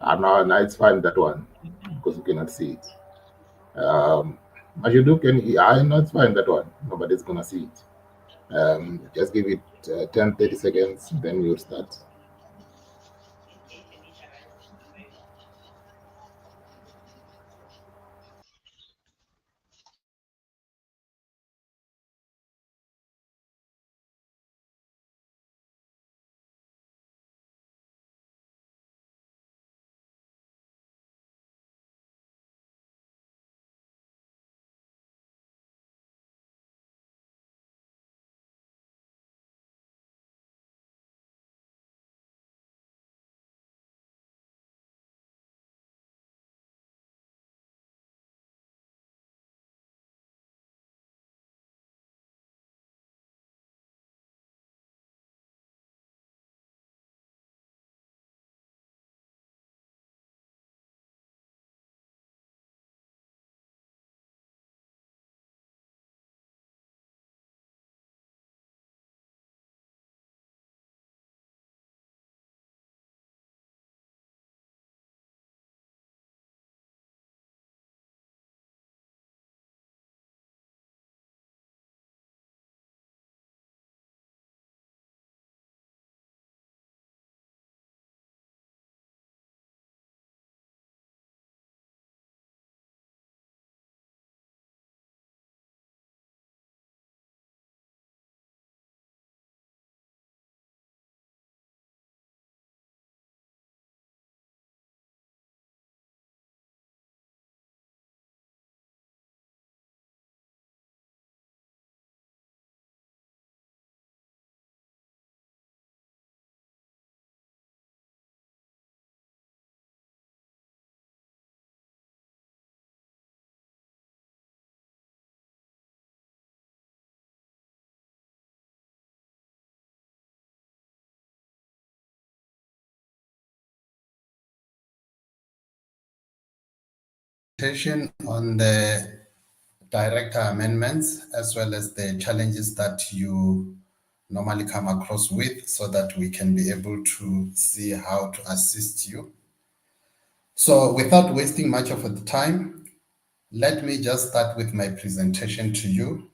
No, it's fine, that one, because you cannot see it. Mashudu, I know it's fine, that one. Nobody's gonna see it. Just give it 10, 30 seconds, then we'll start. On the director amendments, as well as the challenges that you normally come across with, so that we can be able to see how to assist you. So without wasting much of the time, let me just start with my presentation to you.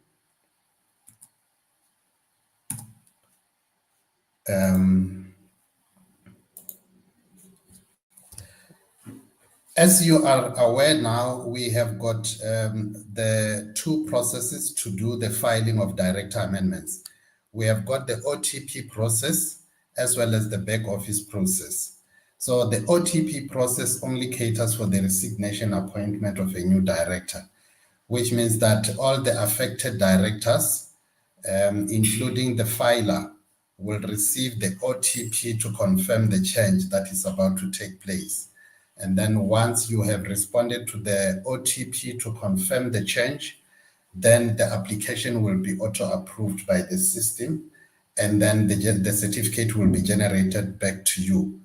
As you are aware now, we have got the two processes to do the filing of director amendments. We have got the OTP process as well as the back office process. So the OTP process only caters for the resignation appointment of a new director, which means that all the affected directors, including the filer, will receive the OTP to confirm the change that is about to take place. And then once you have responded to the OTP to confirm the change, then the application will be auto-approved by the system, and then the certificate will be generated back to you.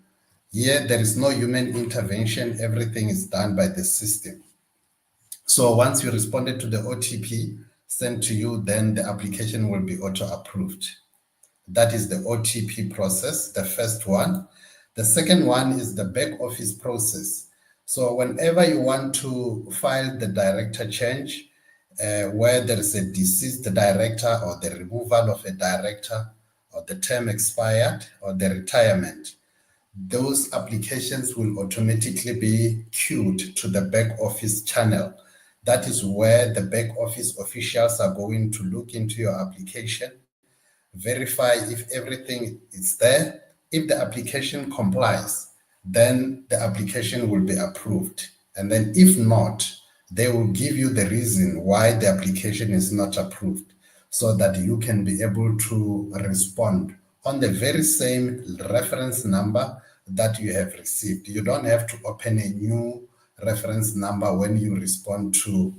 Here, there is no human intervention. Everything is done by the system. So once you responded to the OTP sent to you, then the application will be auto-approved. That is the OTP process, the first one. The second one is the back office process. So whenever you want to file the director change, where there is a deceased director or the removal of a director or the term expired or the retirement, those applications will automatically be queued to the back office channel. That is where the back office officials are going to look into your application, verify if everything is there. If the application complies, then the application will be approved. And then if not, they will give you the reason why the application is not approved, so that you can be able to respond on the very same reference number that you have received. You don't have to open a new reference number when you respond to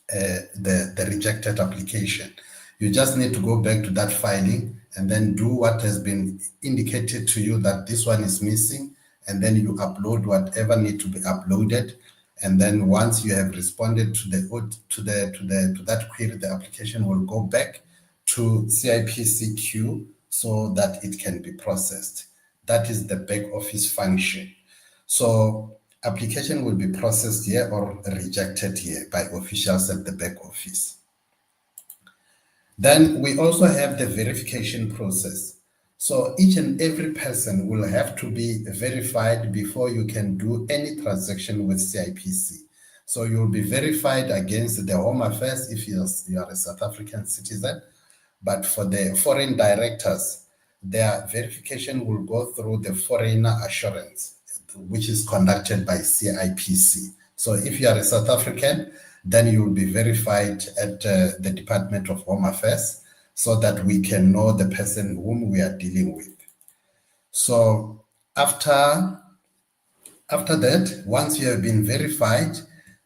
the rejected application. You just need to go back to that filing and then do what has been indicated to you that this one is missing, and then you upload whatever need to be uploaded. And then once you have responded to that query, the application will go back to CIPC queue so that it can be processed. That is the back office function. So application will be processed here or rejected here by officials at the back office. Then we also have the verification process. So each and every person will have to be verified before you can do any transaction with CIPC. So you'll be verified against the Home Affairs if you are a South African citizen. But for the foreign directors, their verification will go through the foreigner assurance, which is conducted by CIPC. So if you are a South African, then you will be verified at the Department of Home Affairs so that we can know the person whom we are dealing with. So after that, once you have been verified,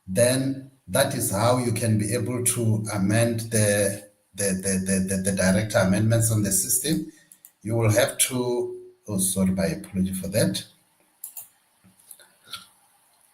then that is how you can be able to amend the director amendments on the system. You will have to, oh, sorry, my apology for that.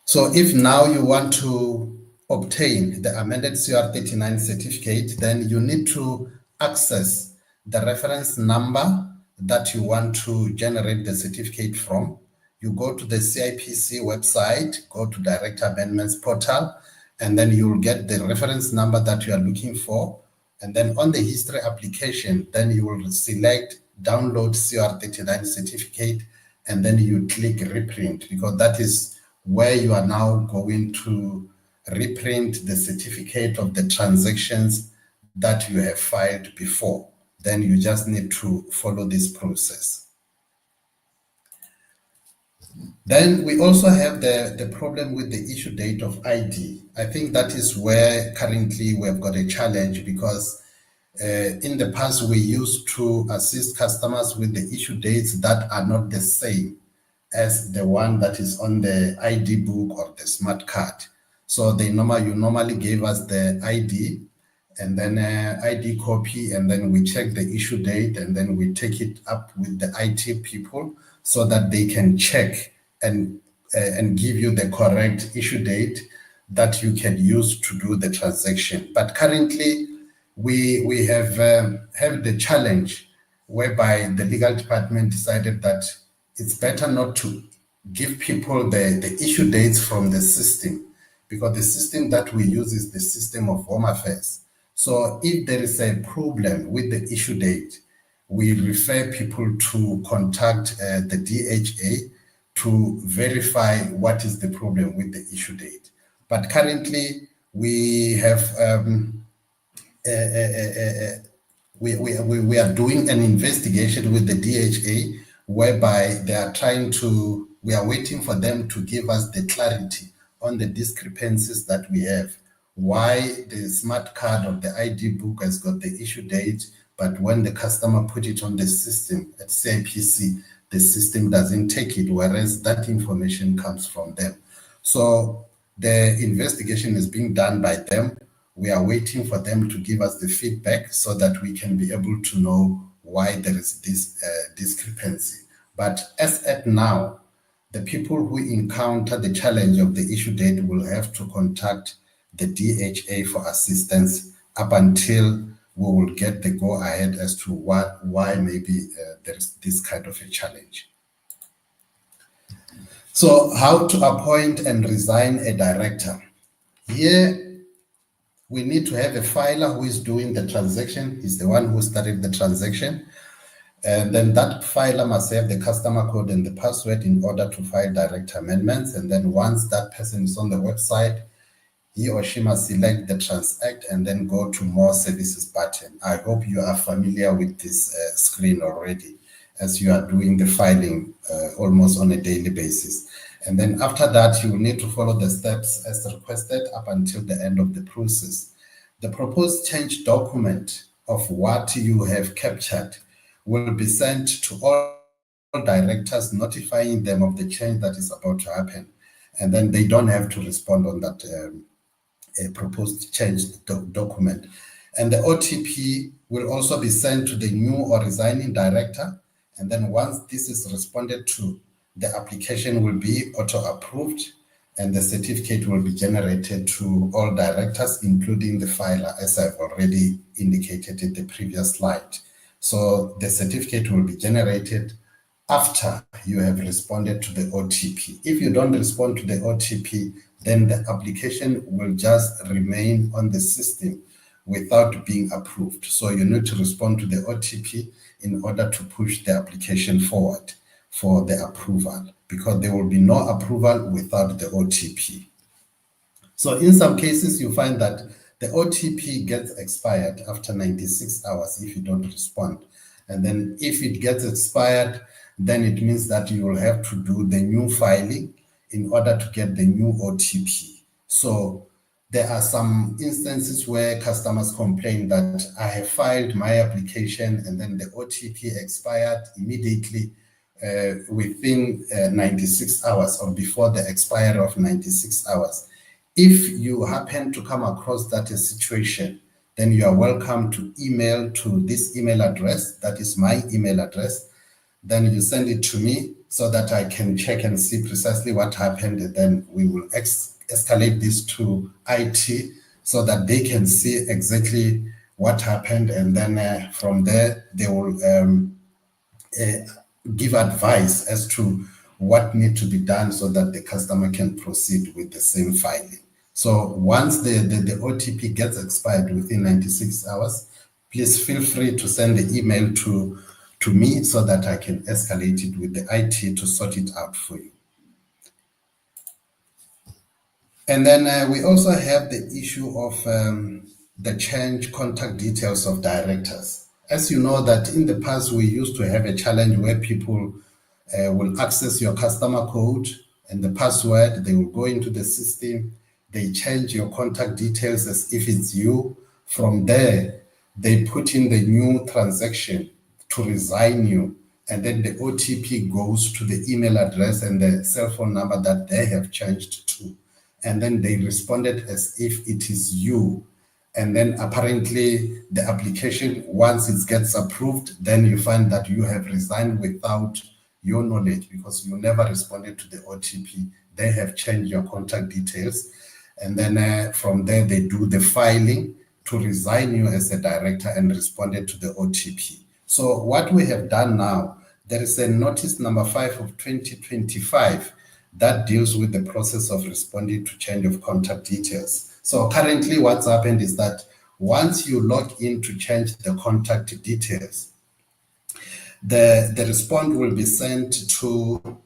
So if now you want to obtain the amended CR39 certificate, then you need to access the reference number that you want to generate the certificate from. You go to the CIPC website, go to Director Amendments portal, and then you'll get the reference number that you are looking for. And then on the history application, then you will select download CR39 certificate, and then you click reprint, because that is where you are now going to reprint the certificate of the transactions that you have filed before. Then you just need to follow this process. Then we also have the problem with the issue date of ID. I think that is where currently we have got a challenge, because in the past we used to assist customers with the issue dates that are not the same as the one that is on the ID book or the smart card. So you normally gave us the ID and then ID copy, and then we check the issue date, and then we take it up with the IT people so that they can check and give you the correct issue date that you can use to do the transaction. But currently, we have the challenge whereby the legal department decided that it's better not to give people the issue dates from the system, because the system that we use is the system of Home Affairs. So if there is a problem with the issue date, we refer people to contact the DHA to verify what is the problem with the issue date. But currently, we have we are doing an investigation with the DHA, whereby they are we are waiting for them to give us the clarity on the discrepancies that we have. Why the smart card or the ID book has got the issue date, but when the customer put it on the system at CIPC, the system doesn't take it, whereas that information comes from them. So the investigation is being done by them. We are waiting for them to give us the feedback so that we can be able to know why there is this discrepancy. But as at now, the people who encounter the challenge of the issue date will have to contact the DHA for assistance up until we will get the go-ahead as to why maybe there's this kind of a challenge. So how to appoint and resign a director. Here, we need to have a filer who is doing the transaction. He's the one who started the transaction. And then that filer must have the customer code and the password in order to file direct amendments. And then once that person is on the website, he or she must select the transact and then go to more services button. I hope you are familiar with this screen already, as you are doing the filing almost on a daily basis. And then after that, you will need to follow the steps as requested up until the end of the process. The proposed change document of what you have captured will be sent to all directors, notifying them of the change that is about to happen. And then they don't have to respond on that proposed change document. And the OTP will also be sent to the new or resigning director. And then once this is responded to, the application will be auto-approved and the certificate will be generated to all directors, including the filer, as I've already indicated in the previous slide. So the certificate will be generated after you have responded to the OTP. If you don't respond to the OTP, then the application will just remain on the system without being approved. So you need to respond to the OTP in order to push the application forward for the approval, because there will be no approval without the OTP. So in some cases, you find that the OTP gets expired after 96 hours if you don't respond. And then if it gets expired, then it means that you will have to do the new filing in order to get the new OTP. So there are some instances where customers complain that I have filed my application and then the OTP expired immediately within 96 hours or before the expiry of 96 hours. If you happen to come across that situation, then you are welcome to email to this email address, that is my email address. Then you send it to me so that I can check and see precisely what happened, and then we will escalate this to IT so that they can see exactly what happened, and then from there they will give advice as to what needs to be done so that the customer can proceed with the same filing. So once the OTP gets expired within 96 hours, please feel free to send the email to me so that I can escalate it with the IT to sort it out for you. And then we also have the issue of the change contact details of directors. As you know that in the past, we used to have a challenge where people will access your customer code and the password, they will go into the system, they change your contact details as if it's you. From there, they put in the new transaction to resign you, and then the OTP goes to the email address and the cell phone number that they have changed to. And then they responded as if it is you. And then apparently the application, once it gets approved, then you find that you have resigned without your knowledge because you never responded to the OTP. They have changed your contact details. And then from there, they do the filing to resign you as a director and responded to the OTP. So what we have done now, there is a notice number 5 of 2025 that deals with the process of responding to change of contact details. So currently what's happened is that once you log in to change the contact details, the response will be sent to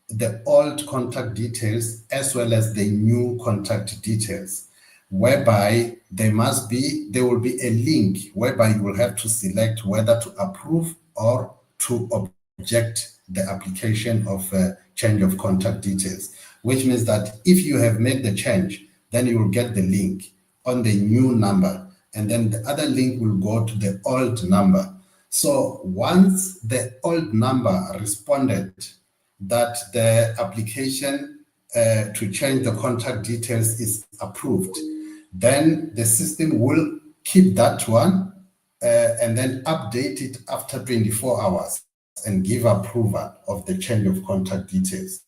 the old contact details as well as the new contact details, whereby there will be a link whereby you will have to select whether to approve or to object the application of change of contact details, which means that if you have made the change, then you will get the link on the new number, and then the other link will go to the old number. So once the old number responded that the application to change the contact details is approved, then the system will keep that one and then update it after 24 hours and give approval of the change of contact details.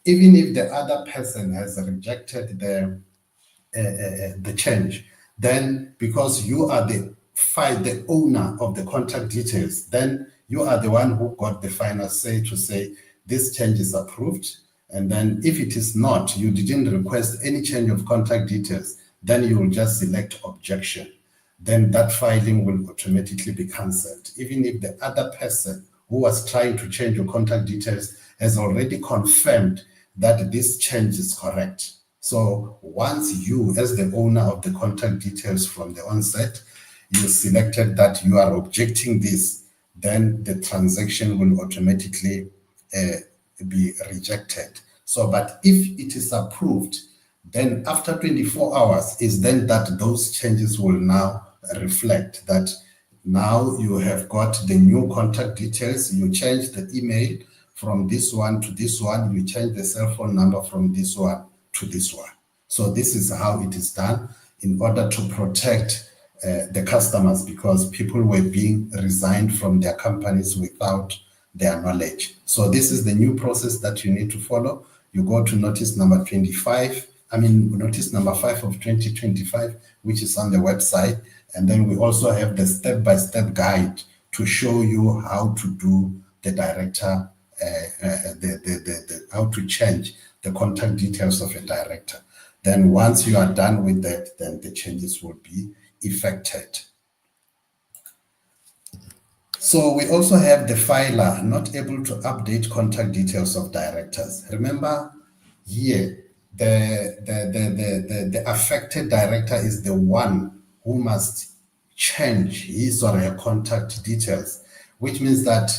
Even if the other person has rejected the change, then because you are the owner of the contact details, then you are the one who got the final say to say this change is approved. And then if it is not, you didn't request any change of contact details, then you will just select objection. Then that filing will automatically be cancelled, even if the other person who was trying to change your contact details has already confirmed that this change is correct. So once you, as the owner of the contact details from the onset, you selected that you are objecting this, then the transaction will automatically be rejected. So, but if it is approved, then after 24 hours is then that those changes will now reflect that now you have got the new contact details, you change the email from this one to this one, you change the cell phone number from this one to this one. So this is how it is done in order to protect the customers, because people were being resigned from their companies without their knowledge. So this is the new process that you need to follow. You go to notice number notice number 5 of 2025, which is on the website. And then we also have the step-by-step guide to show you how to do the director how to change the contact details of a director. Then once you are done with that, then the changes will be effected. So we also have the filer not able to update contact details of directors. Remember here, the affected director is the one who must change his or her contact details, which means that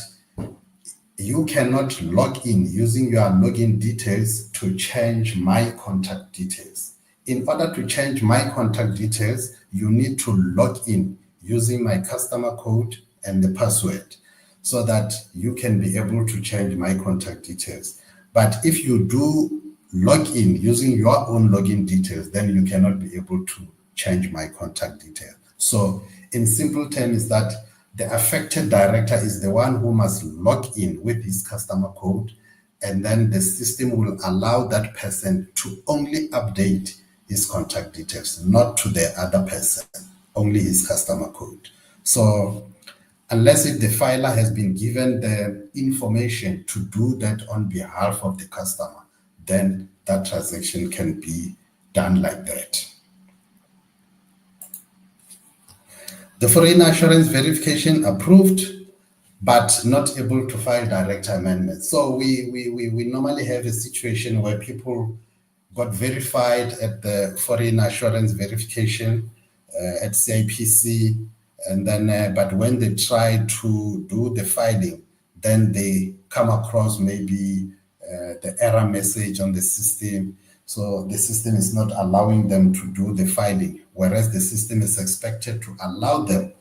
you cannot log in using your login details to change my contact details. In order to change my contact details, you need to log in using my customer code and the password so that you can be able to change my contact details. But if you do log in using your own login details, then you cannot be able to change my contact details. So in simple terms, that the affected director is the one who must log in with his customer code, and then the system will allow that person to only update his contact details, not to the other person, only his customer code. So unless if the filer has been given the information to do that on behalf of the customer, then that transaction can be done like that. The foreign assurance verification approved, but not able to file director amendments. So we normally have a situation where people got verified at the foreign assurance verification at CIPC, and then but when they try to do the filing, then they come across maybe the error message on the system. So the system is not allowing them to do the filing, whereas the system is expected to allow them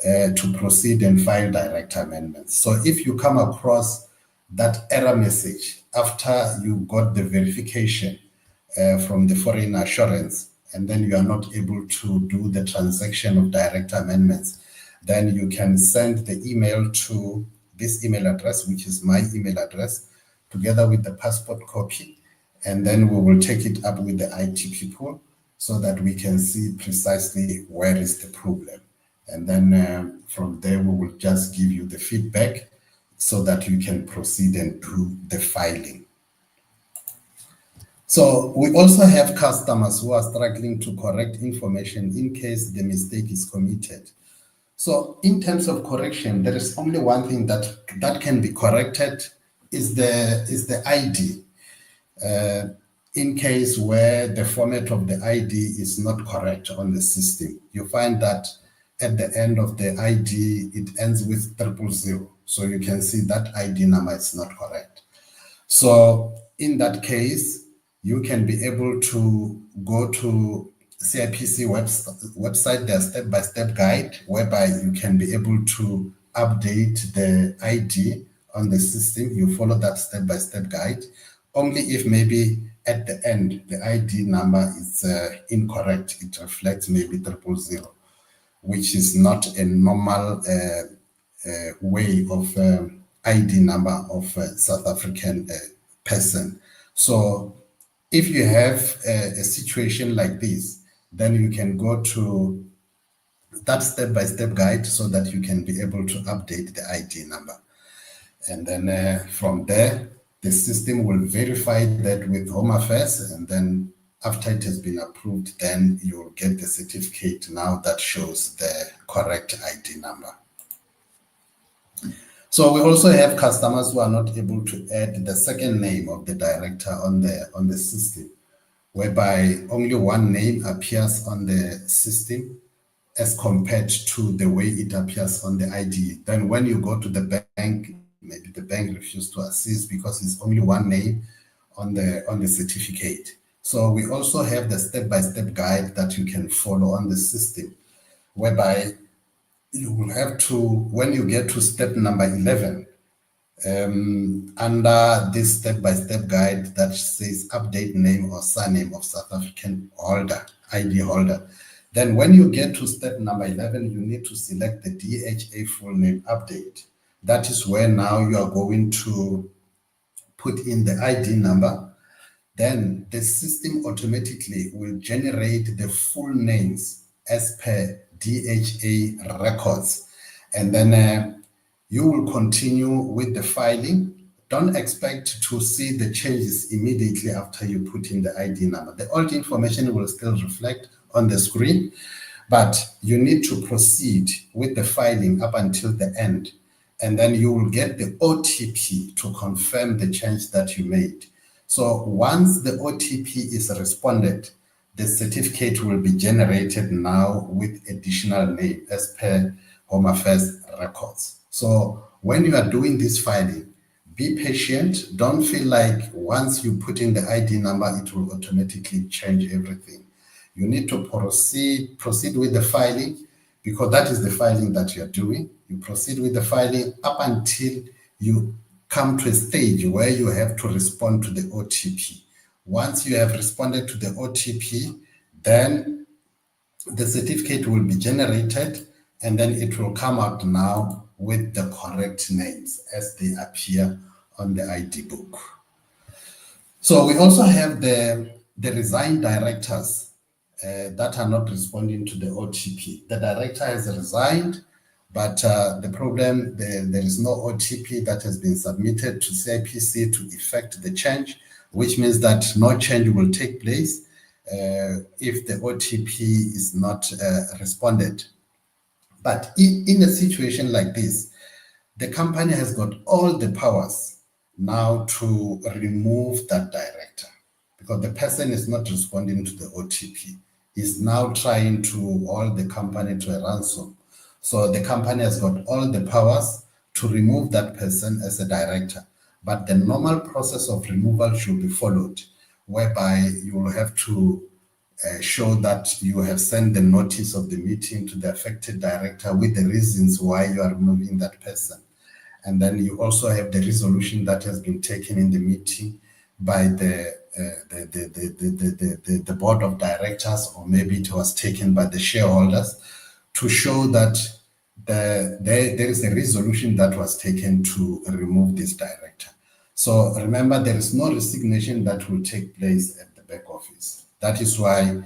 to proceed and file direct amendments. So if you come across that error message after you got the verification from the foreign assurance, and then you are not able to do the transaction of direct amendments, then you can send the email to this email address, which is my email address, together with the passport copy, and then we will take it up with the IT people so that we can see precisely where is the problem. And then from there, we will just give you the feedback so that you can proceed and do the filing. So we also have customers who are struggling to correct information in case the mistake is committed. So in terms of correction, there is only one thing that can be corrected is the ID. In case where the format of the ID is not correct on the system, you find that at the end of the ID, it ends with 000. So you can see that ID number is not correct. So in that case, you can be able to go to CIPC website, their step-by-step guide, whereby you can be able to update the ID on the system. You follow that step-by-step guide. Only if maybe at the end, the ID number is incorrect. It reflects maybe 000, which is not a normal way of ID number of a South African person. So if you have a situation like this, then you can go to that step-by-step guide so that you can be able to update the ID number. And then from there, the system will verify that with Home Affairs, and then after it has been approved, then you will get the certificate now that shows the correct ID number. So we also have customers who are not able to add the second name of the director on the system, whereby only one name appears on the system as compared to the way it appears on the ID. Then when you go to the bank, maybe the bank refuses to assist because it's only one name on the certificate. So we also have the step-by-step guide that you can follow on the system, whereby you will have to, when you get to step number 11, under this step-by-step guide that says update name or surname of South African holder, ID holder, then when you get to step number 11, you need to select the DHA full name update. That is where now you are going to put in the ID number. Then the system automatically will generate the full names as per DHA records. And then you will continue with the filing don't expect to see the changes immediately after you put in the ID number. The old information will still reflect on the screen, but you need to proceed with the filing up until the end, and then you will get the OTP to confirm the change that you made. So once the OTP is responded, the certificate will be generated now with additional name as per Home Affairs records. So when you are doing this filing, be patient. Don't feel like once you put in the ID number, it will automatically change everything. You need to proceed with the filing, because that is the filing that you're doing. You proceed with the filing up until you come to a stage where you have to respond to the OTP. Once you have responded to the OTP, then the certificate will be generated, and then it will come out now with the correct names as they appear on the ID book. So we also have the resigned directors that are not responding to the OTP. The director has resigned, but the problem, there is no OTP that has been submitted to CIPC to effect the change, which means that no change will take place if the OTP is not responded. But in a situation like this, the company has got all the powers now to remove that director, because the person is not responding to the OTP. He's now trying to hold the company to a ransom. So the company has got all the powers to remove that person as a director. But the normal process of removal should be followed, whereby you will have to show that you have sent the notice of the meeting to the affected director with the reasons why you are removing that person. And then you also have the resolution that has been taken in the meeting by the board of directors, or maybe it was taken by the shareholders, to show that there is a resolution that was taken to remove this director. So remember, there is no resignation that will take place at the back office. That is why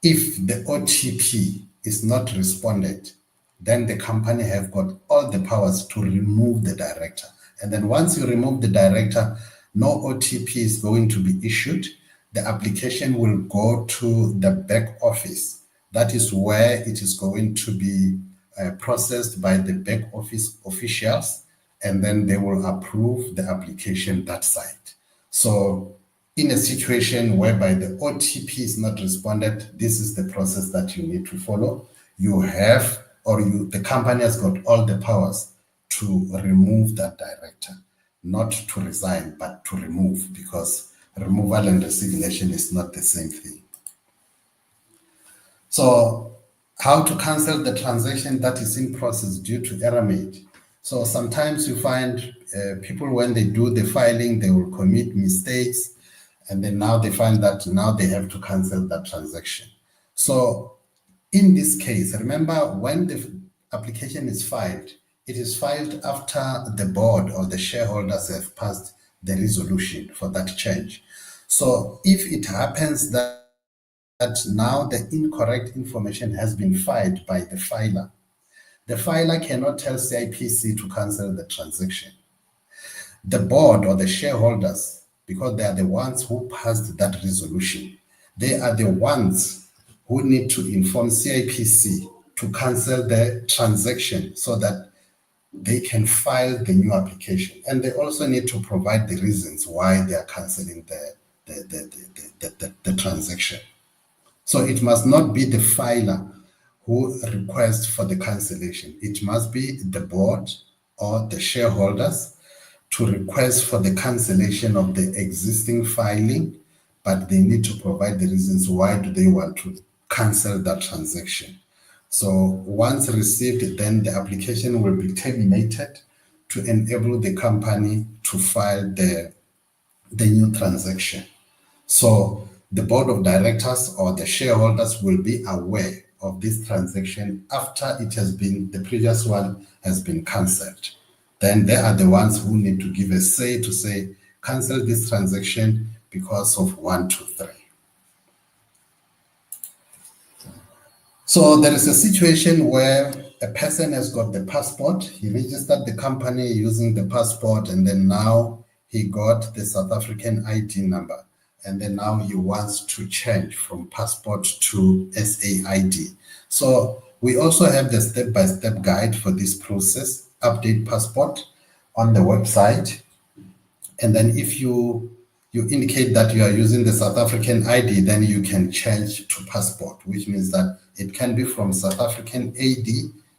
if the OTP is not responded, then the company have got all the powers to remove the director. And then once you remove the director, no OTP is going to be issued. The application will go to the back office. That is where it is going to be processed by the back office officials, and then they will approve the application that side. So in a situation whereby the OTP is not responded, this is the process that you need to follow. You have, the company has got all the powers to remove that director, not to resign, but to remove, because removal and resignation is not the same thing. So how to cancel the transaction that is in process due to error made? So sometimes you find people, when they do the filing, they will commit mistakes, and then now they find that now they have to cancel that transaction. So in this case, remember, when the application is filed, it is filed after the board or the shareholders have passed the resolution for that change. So if it happens that now the incorrect information has been filed by the filer cannot tell CIPC to cancel the transaction. The board or the shareholders, because they are the ones who passed that resolution, they are the ones who need to inform CIPC to cancel the transaction so that they can file the new application. And they also need to provide the reasons why they are canceling the transaction. So it must not be the filer who requests for the cancellation. It must be the board or the shareholders to request for the cancellation of the existing filing, but they need to provide the reasons why do they want to cancel that transaction. So once received, then the application will be terminated to enable the company to file the new transaction. So the board of directors or the shareholders will be aware of this transaction after it has been, the previous one has been cancelled. Then they are the ones who need to give a say to say, cancel this transaction because of 1, 2, 3. So there is a situation where a person has got the passport, he registered the company using the passport, and then now he got the South African ID number, and then now he wants to change from passport to SAID. So we also have the step-by-step guide for this process, update passport on the website. And then if you indicate that you are using the South African ID, then you can change to passport, which means that it can be from South African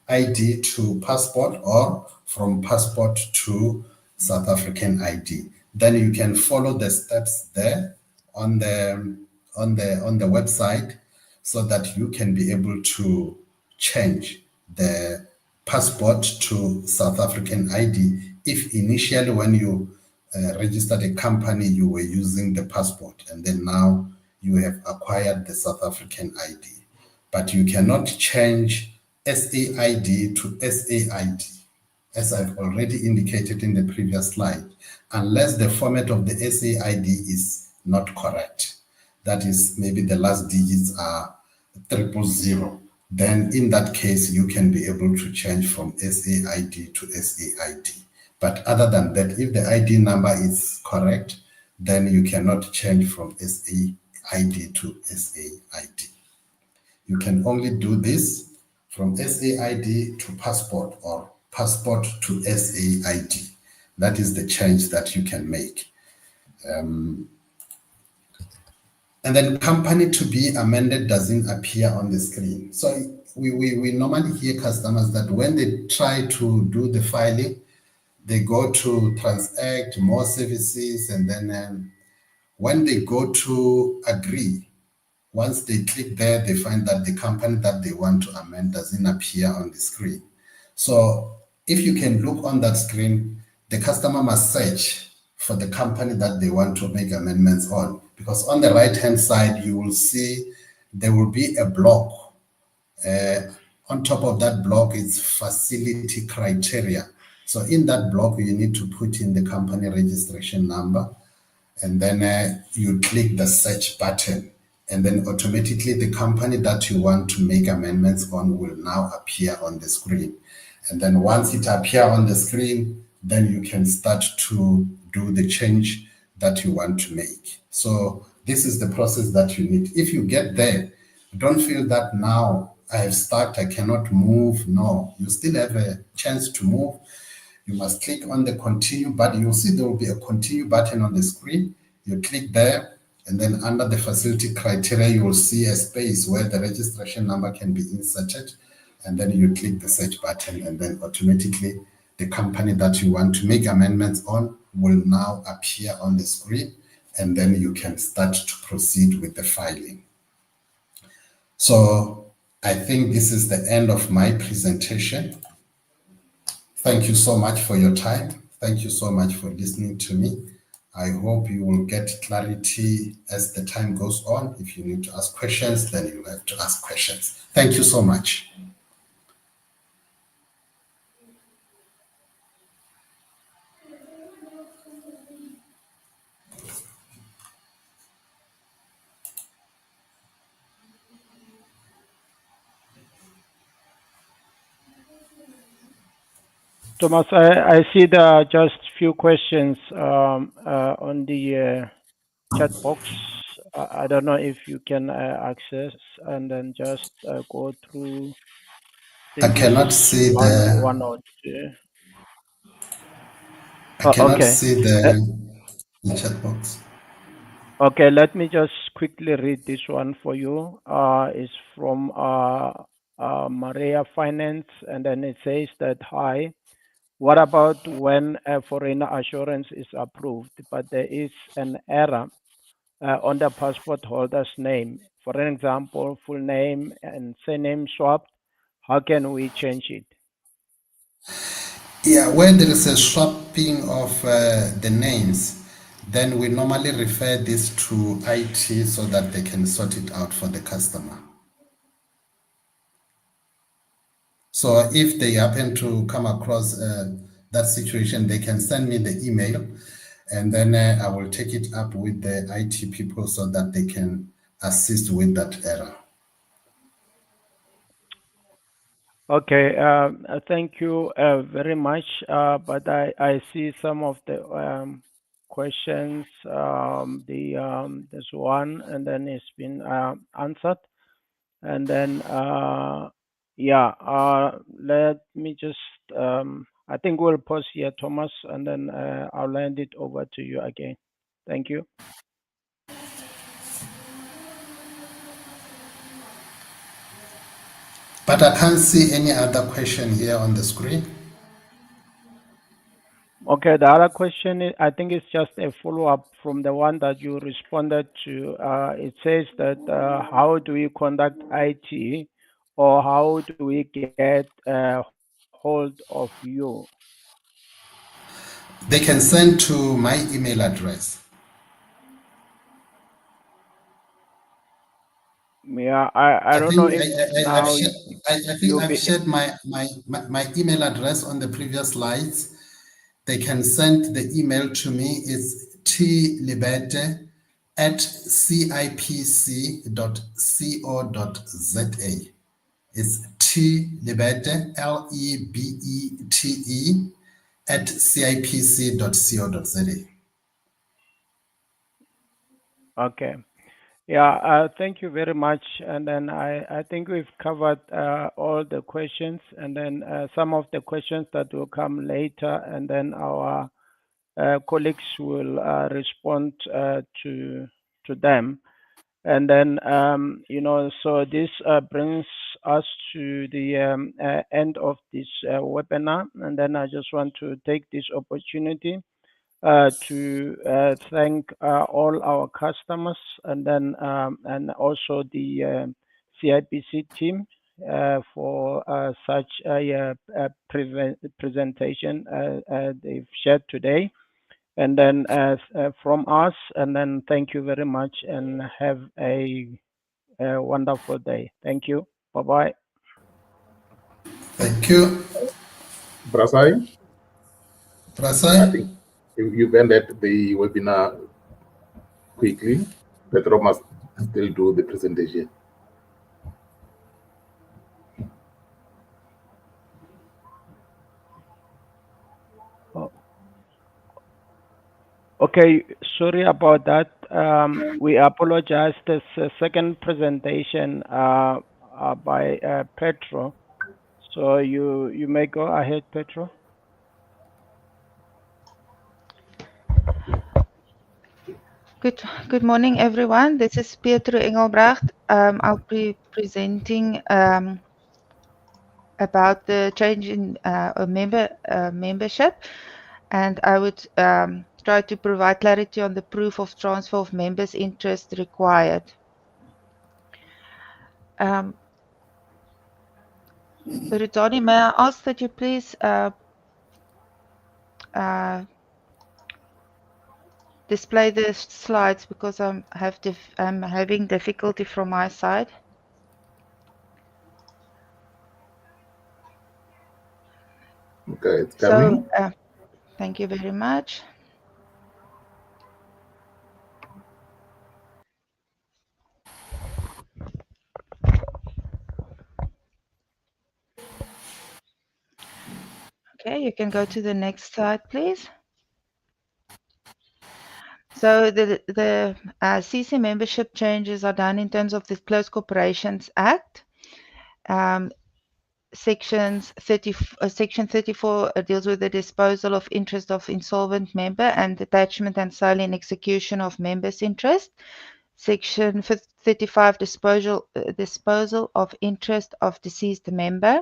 ID to passport, or from passport to South African ID. Then you can follow the steps there on the website, so that you can be able to change the passport to South African ID. If initially when you registered a company, you were using the passport, and then now you have acquired the South African ID. But you cannot change SAID to SAID, as I've already indicated in the previous slide, unless the format of the SAID is not correct. That is, maybe the last digits are 000. Then in that case, you can be able to change from SAID to SAID. But other than that, if the ID number is correct, then you cannot change from SAID to SAID. You can only do this from SAID to passport, or passport to SAID. That is the change that you can make. And then company to be amended doesn't appear on the screen. So we normally hear customers that when they try to do the filing, they go to transact, more services, and then when they go to agree, once they click there, they find that the company that they want to amend doesn't appear on the screen. So if you can look on that screen, the customer must search for the company that they want to make amendments on, because on the right-hand side, you will see there will be a block. On top of that block is facility criteria. So in that block, you need to put in the company registration number, and then you click the search button, and then automatically the company that you want to make amendments on will now appear on the screen. And then once it appears on the screen, then you can start to do the change that you want to make. So this is the process that you need. If you get there, don't feel that now I have stuck, I cannot move. No, you still have a chance to move. You must click on the continue button. You'll see there will be a continue button on the screen. You click there, and then under the facility criteria, you will see a space where the registration number can be inserted. And then you click the search button, and then automatically the company that you want to make amendments on will now appear on the screen, and then you can start to proceed with the filing. So I think this is the end of my presentation. Thank you so much for your time. Thank you so much for listening to me. I hope you will get clarity as the time goes on. If you need to ask questions, then you have to ask questions. Thank you so much. Thomas, I see there are just few questions on the chat box. I don't know if you can access and then just go through. I cannot see one or two. I cannot Okay. see the chat box. Okay, let me just quickly read this one for you. It's from Maria Finance, and then it says that, hi, what about when a foreign assurance is approved, but there is an error on the passport holder's name? For an example, full name and surname swapped. How can we change it? Yeah, where there is a swapping of the names, then we normally refer this to IT so that they can sort it out for the customer. So if they happen to come across that situation, they can send me the email, and then I will take it up with the IT people so that they can assist with that error. Okay, thank you very much. But I see some of the questions. There's one, and then it's been answered. And then, let me just, I think we'll pause here, Thomas, and then I'll hand it over to you again. Thank you. But I can't see any other question here on the screen. Okay, the other question is, I think it's just a follow-up from the one that you responded to. It says that how do we conduct IT, or how do we get hold of you? They can send to my email address. Yeah, I don't know think if I've now shared, I think you'll I've be. shared my email address on the previous slides. They can send the email to me. It's tlibete@cipc.co.za. It's tlibete, LEBETE, @cipc.co.za. Okay. Yeah, thank you very much. And then I think we've covered all the questions, and then some of the questions that will come later, and then our colleagues will respond to them. And then, so this brings us to the end of this webinar. And then I just want to take this opportunity to thank all our customers, and then and also the CIPC team for such a presentation they've shared today. And then from us, and then thank you very much, and have a wonderful day. Thank you. Bye-bye. Thank you. Brasai, I Prasai? think you've ended the webinar quickly. Petro must still do the presentation. Okay, sorry about that. We apologize. This second presentation by Petro. So you may go ahead, Petro. Good morning, everyone. This is Pietro Engelbrecht. I'll be presenting about the change in membership, and I would try to provide clarity on the proof of transfer of members' interest required. Rutani, may I ask that you please display the slides, because I'm having difficulty from my side. Okay, it's coming. So, thank you very much. Okay, you can go to the next slide, please. So the CC membership changes are done in terms of the Closed Corporations Act. Section 34 deals with the disposal of interest of insolvent member and detachment and sale and execution of members' interest. Section 35 disposal of interest of deceased member.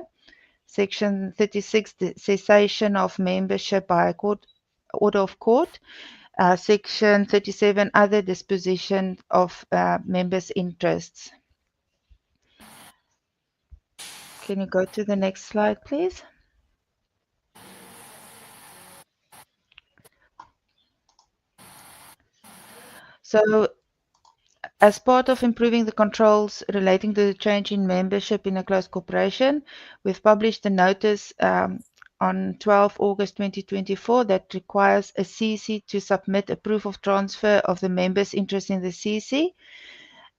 Section 36 the cessation of membership by a court order of court. Section 37 other disposition of members' interests. Can you go to the next slide, please? So, as part of improving the controls relating to the change in membership in a closed corporation, we've published a notice on 12 August 2024 that requires a CC to submit a proof of transfer of the member's interest in the CC,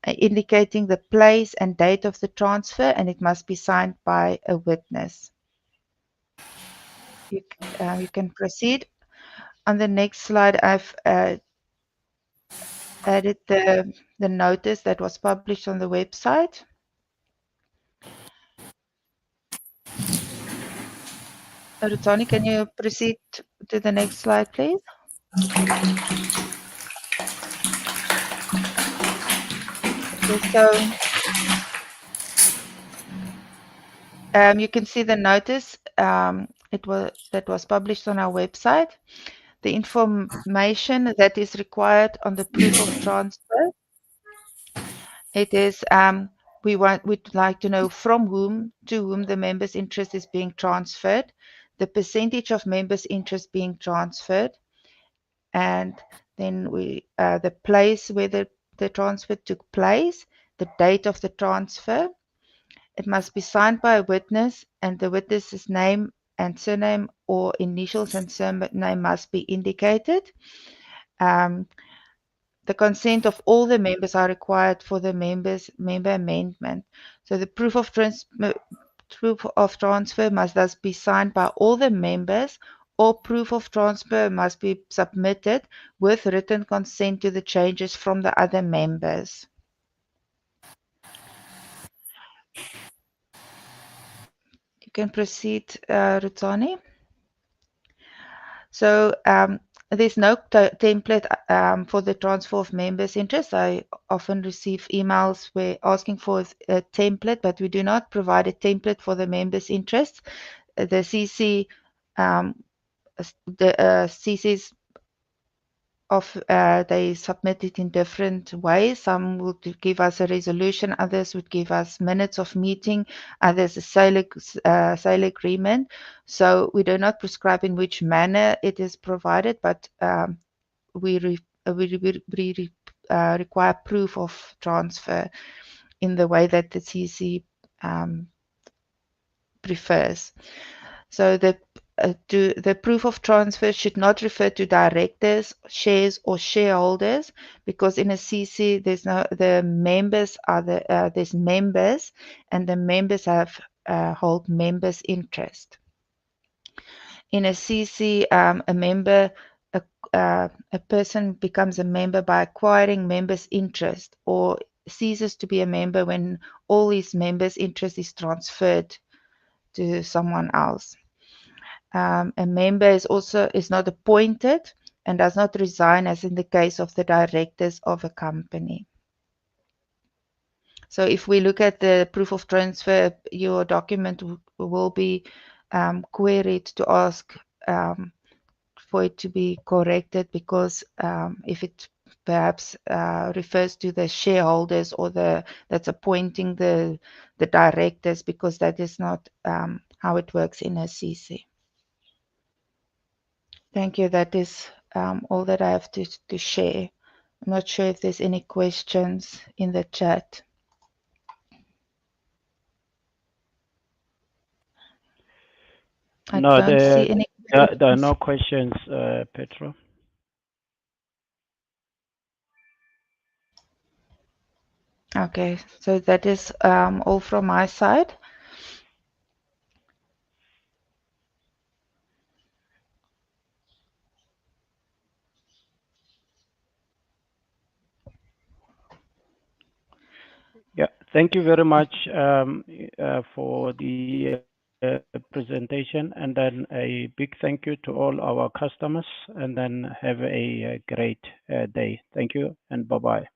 indicating the place and date of the transfer, and it must be signed by a witness. You can proceed. On the next slide, I've added the notice that was published on the website. Rutani, can you proceed to the next slide, please? Okay, so you can see the notice that was published on our website. The information that is required on the proof of transfer. It is we'd like to know from whom to whom the member's interest is being transferred, the percentage of members' interest being transferred, and then the place where the transfer took place, the date of the transfer. It must be signed by a witness, and the witness's name and surname or initials and surname must be indicated. The consent of all the members are required for the member amendment. So the proof of transfer must thus be signed by all the members, or proof of transfer must be submitted with written consent to the changes from the other members. You can proceed, Rutani. So there's no template for the transfer of members' interest. I often receive emails where asking for a template, but we do not provide a template for the members' interest. The CC, CCs they submit it in different ways. Some would give us a resolution, others would give us minutes of meeting, others a sale agreement. So we do not prescribe in which manner it is provided, but we require proof of transfer in the way that the CC prefers. So the proof of transfer should not refer to directors, shares, or shareholders, because in a CC there's members, and the members have hold members' interest. In a CC, a person becomes a member by acquiring members' interest, or ceases to be a member when all his members' interest is transferred to someone else. A member is not appointed and does not resign, as in the case of the directors of a company. So if we look at the proof of transfer, your document will be queried to ask for it to be corrected, because if it perhaps refers to the shareholders or that's appointing the directors, because that is not how it works in a CC. Thank you. That is all that I have to share. I'm not sure if there's any questions in the chat. I don't see any. There are no questions, Petro. Okay, so that is all from my side. Yeah, thank you very much for the presentation, and then a big thank you to all our customers, and then have a great day. Thank you and bye-bye.